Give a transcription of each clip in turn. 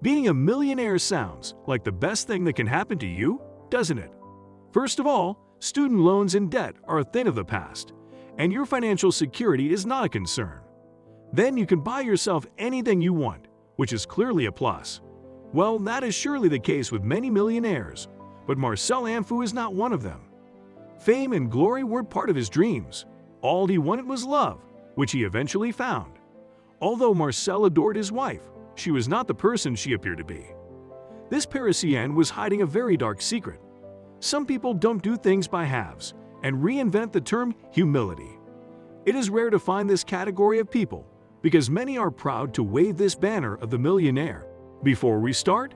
Being a millionaire sounds like the best thing that can happen to you, doesn't it? First of all, student loans and debt are a thing of the past, and your financial security is not a concern. Then you can buy yourself anything you want, which is clearly a plus. Well, that is surely the case with many millionaires, but Marcel Amphoux is not one of them. Fame and glory weren't part of his dreams. All he wanted was love, which he eventually found. Although Marcel adored his wife, she was not the person she appeared to be. This Parisienne was hiding a very dark secret. Some people don't do things by halves and reinvent the term humility. It is rare to find this category of people because many are proud to wave this banner of the millionaire. Before we start,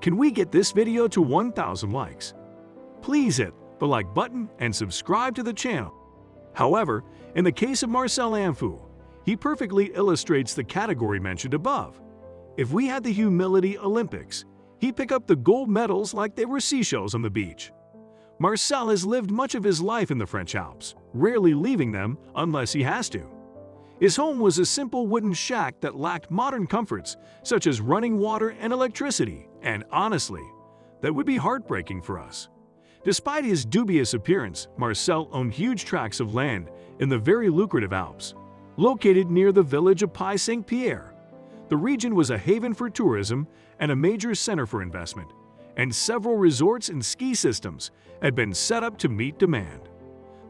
can we get this video to 1,000 likes? Please hit the like button and subscribe to the channel. However, in the case of Marcel Amphoux, he perfectly illustrates the category mentioned above. If we had the Humility Olympics, he'd pick up the gold medals like they were seashells on the beach. Marcel has lived much of his life in the French Alps, rarely leaving them unless he has to. His home was a simple wooden shack that lacked modern comforts such as running water and electricity, and honestly, that would be heartbreaking for us. Despite his dubious appearance, Marcel owned huge tracts of land in the very lucrative Alps, located near the village of Saint-Pierre. The region was a haven for tourism and a major center for investment, and several resorts and ski systems had been set up to meet demand.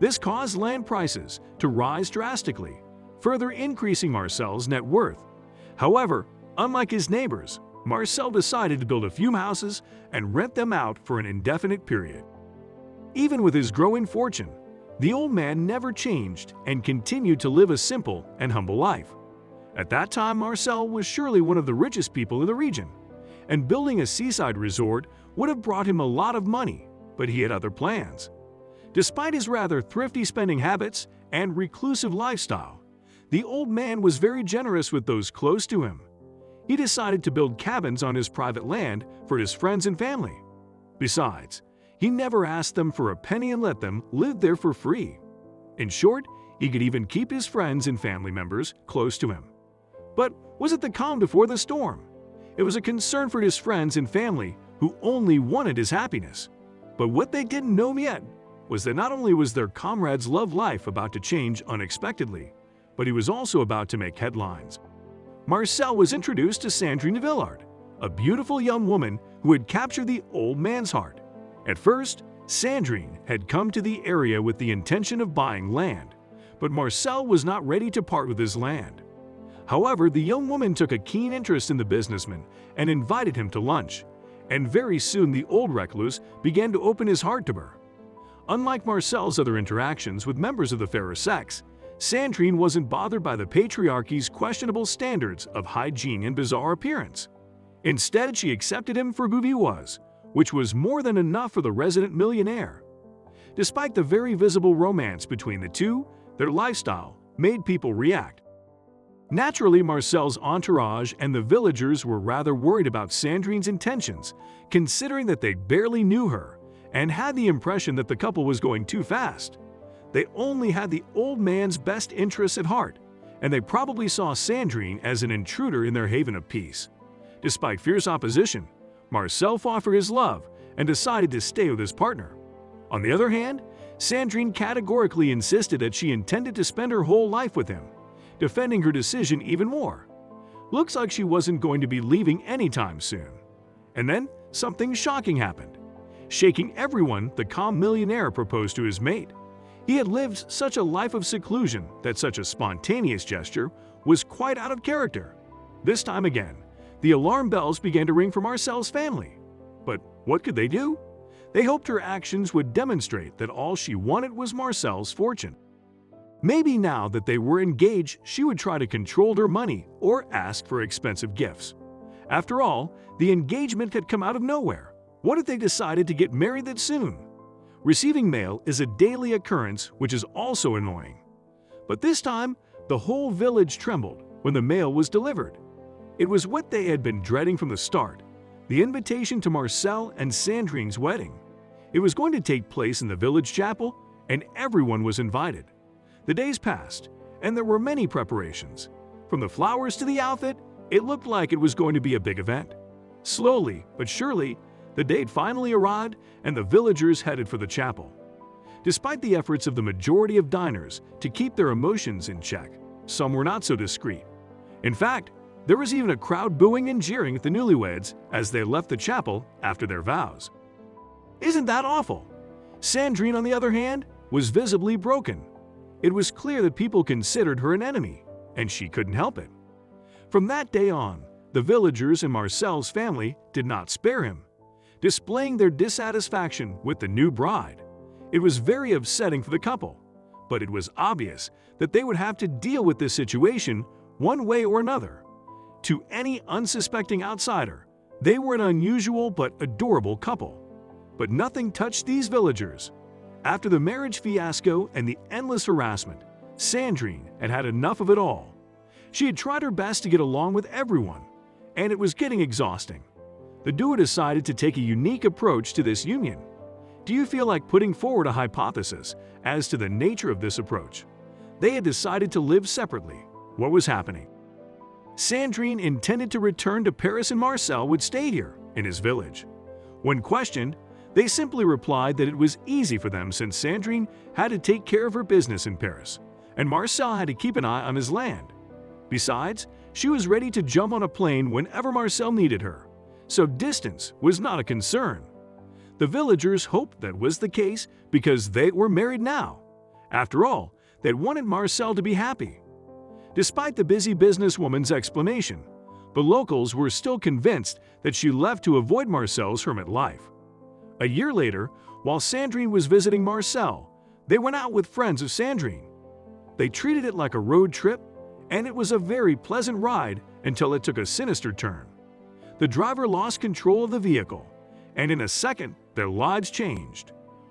This caused land prices to rise drastically, further increasing Marcel's net worth. However, unlike his neighbors, Marcel decided to build a few houses and rent them out for an indefinite period. Even with his growing fortune, the old man never changed and continued to live a simple and humble life. At that time, Marcel was surely one of the richest people in the region, and building a seaside resort would have brought him a lot of money, but he had other plans. Despite his rather thrifty spending habits and reclusive lifestyle, the old man was very generous with those close to him. He decided to build cabins on his private land for his friends and family. Besides, he never asked them for a penny and let them live there for free. In short, he could even keep his friends and family members close to him. But was it the calm before the storm? It was a concern for his friends and family who only wanted his happiness. But what they didn't know yet was that not only was their comrade's love life about to change unexpectedly, but he was also about to make headlines. Marcel was introduced to Sandrine Villard, a beautiful young woman who had captured the old man's heart. At first, Sandrine had come to the area with the intention of buying land, but Marcel was not ready to part with his land. However, the young woman took a keen interest in the businessman and invited him to lunch, and very soon the old recluse began to open his heart to her. Unlike Marcel's other interactions with members of the fairer sex, Sandrine wasn't bothered by the patriarchy's questionable standards of hygiene and bizarre appearance. Instead, she accepted him for who he was, which was more than enough for the resident millionaire. Despite the very visible romance between the two, their lifestyle made people react. Naturally, Marcel's entourage and the villagers were rather worried about Sandrine's intentions, considering that they barely knew her and had the impression that the couple was going too fast. They only had the old man's best interests at heart, and they probably saw Sandrine as an intruder in their haven of peace. Despite fierce opposition, Marcel fought for his love and decided to stay with his partner. On the other hand, Sandrine categorically insisted that she intended to spend her whole life with him, defending her decision even more. Looks like she wasn't going to be leaving anytime soon. And then something shocking happened. Shaking everyone, the calm millionaire proposed to his mate. He had lived such a life of seclusion that such a spontaneous gesture was quite out of character. This time again, the alarm bells began to ring for Marcel's family. But what could they do? They hoped her actions would demonstrate that all she wanted was Marcel's fortune. Maybe now that they were engaged, she would try to control her money or ask for expensive gifts. After all, the engagement had come out of nowhere. What if they decided to get married that soon? Receiving mail is a daily occurrence, which is also annoying. But this time, the whole village trembled when the mail was delivered. It was what they had been dreading from the start, the invitation to Marcel and Sandrine's wedding. It was going to take place in the village chapel, and everyone was invited. The days passed, and there were many preparations. From the flowers to the outfit, it looked like it was going to be a big event. Slowly but surely, the date finally arrived and the villagers headed for the chapel. Despite the efforts of the majority of diners to keep their emotions in check, some were not so discreet. In fact, there was even a crowd booing and jeering at the newlyweds as they left the chapel after their vows. Isn't that awful? Sandrine, on the other hand, was visibly broken. It was clear that people considered her an enemy, and she couldn't help it. From that day on, the villagers and Marcel's family did not spare him, displaying their dissatisfaction with the new bride. It was very upsetting for the couple, but it was obvious that they would have to deal with this situation one way or another. To any unsuspecting outsider, they were an unusual but adorable couple. But nothing touched these villagers. After the marriage fiasco and the endless harassment, Sandrine had had enough of it all. She had tried her best to get along with everyone, and it was getting exhausting. The duo decided to take a unique approach to this union. Do you feel like putting forward a hypothesis as to the nature of this approach? They had decided to live separately. What was happening? Sandrine intended to return to Paris and Marcel would stay here, in his village. When questioned, they simply replied that it was easy for them since Sandrine had to take care of her business in Paris, and Marcel had to keep an eye on his land. Besides, she was ready to jump on a plane whenever Marcel needed her, so distance was not a concern. The villagers hoped that was the case because they were married now. After all, they wanted Marcel to be happy. Despite the busy businesswoman's explanation, the locals were still convinced that she left to avoid Marcel's hermit life. A year later, while Sandrine was visiting Marcel, they went out with friends of Sandrine. They treated it like a road trip, and it was a very pleasant ride until it took a sinister turn. The driver lost control of the vehicle, and in a second, their lives changed.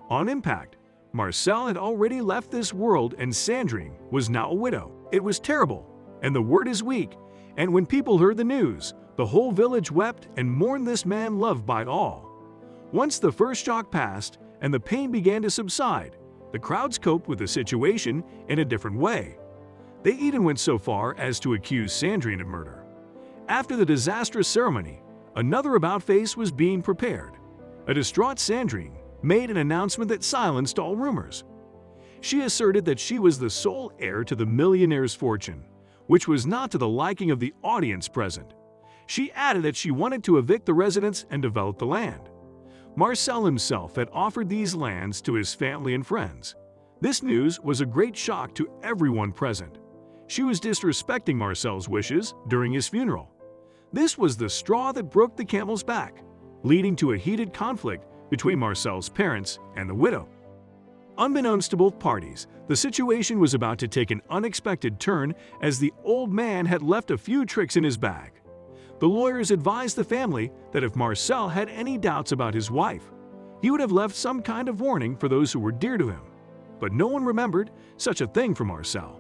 On impact, Marcel had already left this world and Sandrine was now a widow. It was terrible, and the word is weak, and when people heard the news, the whole village wept and mourned this man loved by all. Once the first shock passed and the pain began to subside, the crowds coped with the situation in a different way. They even went so far as to accuse Sandrine of murder. After the disastrous ceremony, another about-face was being prepared. A distraught Sandrine made an announcement that silenced all rumors. She asserted that she was the sole heir to the millionaire's fortune, which was not to the liking of the audience present. She added that she wanted to evict the residents and develop the land. Marcel himself had offered these lands to his family and friends. This news was a great shock to everyone present. She was disrespecting Marcel's wishes during his funeral. This was the straw that broke the camel's back, leading to a heated conflict between Marcel's parents and the widow. Unbeknownst to both parties, the situation was about to take an unexpected turn as the old man had left a few tricks in his bag. The lawyers advised the family that if Marcel had any doubts about his wife, he would have left some kind of warning for those who were dear to him. But no one remembered such a thing for Marcel.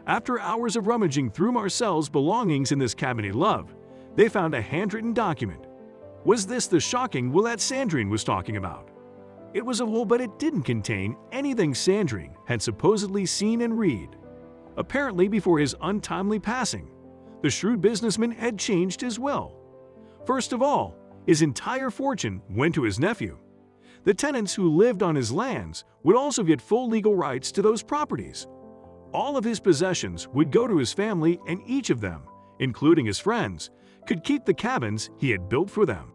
After hours of rummaging through Marcel's belongings in this cabinet he loved, they found a handwritten document. Was this the shocking will that Sandrine was talking about? It was a will, but it didn't contain anything Sandrine had supposedly seen and read. Apparently, before his untimely passing, the shrewd businessman had changed his will. First of all, his entire fortune went to his nephew. The tenants who lived on his lands would also get full legal rights to those properties. All of his possessions would go to his family, and each of them, including his friends, could keep the cabins he had built for them.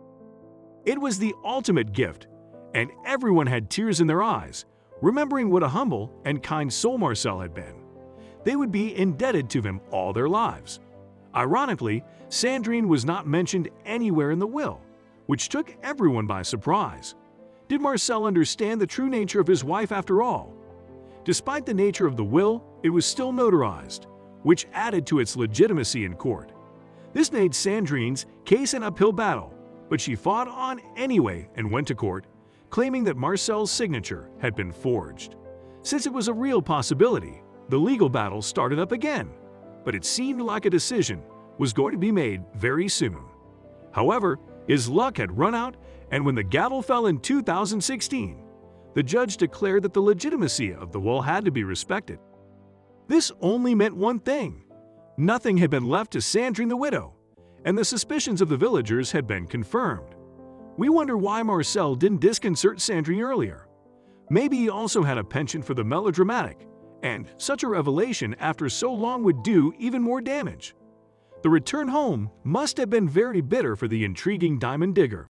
It was the ultimate gift, and everyone had tears in their eyes, remembering what a humble and kind soul Marcel had been. They would be indebted to him all their lives. Ironically, Sandrine was not mentioned anywhere in the will, which took everyone by surprise. Did Marcel understand the true nature of his wife after all? Despite the nature of the will, it was still notarized, which added to its legitimacy in court. This made Sandrine's case an uphill battle, but she fought on anyway and went to court, claiming that Marcel's signature had been forged. Since it was a real possibility, the legal battle started up again, but it seemed like a decision was going to be made very soon. However, his luck had run out, and when the gavel fell in 2016, the judge declared that the legitimacy of the will had to be respected. This only meant one thing. Nothing had been left to Sandrine the widow, and the suspicions of the villagers had been confirmed. We wonder why Marcel didn't disconcert Sandrine earlier. Maybe he also had a penchant for the melodramatic, and such a revelation after so long would do even more damage. The return home must have been very bitter for the intriguing diamond digger.